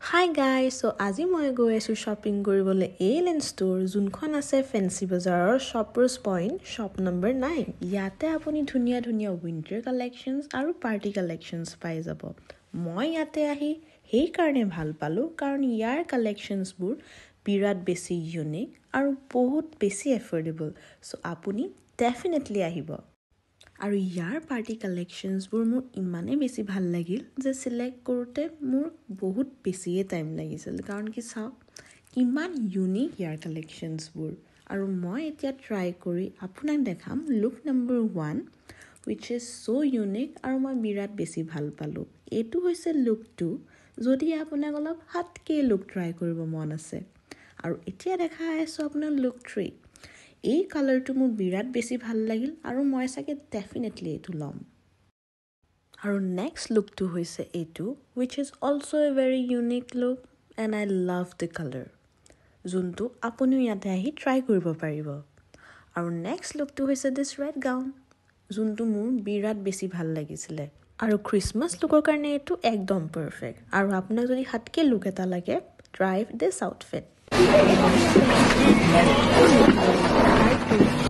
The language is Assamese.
Hi guys, so আজি মই গৈ আছো shopping কৰিবলৈ ALN store যোনখন আছে ফেন্সি বজাৰৰ shoppers point shop number 9 ইয়াতে আপুনি ধুনিয়া ধুনিয়া winter collections আৰু party collections পাই যাব মই ইয়াতে আহি হেই কাৰণে ভাল পালো কাৰণ ইয়াৰ collections বোৰ বিৰাট বেছি unique আৰু বহুত বেছি affordable so আপুনি definitely আহিব আৰু ইয়াৰ পাৰ্টি কালেকশনছ বোৰ মোৰ ইমানে বেছি ভাল লাগিল যে সিলেক্ট কৰোতে মোৰ বহুত বেছি টাইম লাগিছিল কাৰণ কি চাও কিমান ইউনিক ইয়াৰ কালেকশনছ বোৰ আৰু মই এতিয়া ট্ৰাই কৰি আপোনাক দেখাম look number 1 which is so unique আৰু মই বিৰাট বেছি ভাল পালো এটো হৈছে লুক 2 যদি আপোনাক অলপ হাতকে লুক ট্ৰাই কৰিব মন আছে আৰু এতিয়া দেখা আছো আপোনাৰ লুক 3 এই কালাৰটো মোৰ বিৰাট বেছি ভাল লাগিল আৰু মই সাকে ডেফিনেটলি এটো লম আৰু নেক্সট লুকটো হৈছে এটো which is also a very unique look and I love the color যোনটো আপুনি ইয়াতে আহি ট্ৰাই কৰিব পাৰিব আৰু নেক্সট লুকটো হৈছে this red gown যোনটো মোৰ বিৰাট বেছি ভাল লাগিছিল আৰু ক্ৰিসমাস লুকৰ কাৰণে এটো একদম পাৰফেক্ট আৰু আপোনাক যদি হাতকে লুক এটা লাগে try this outfit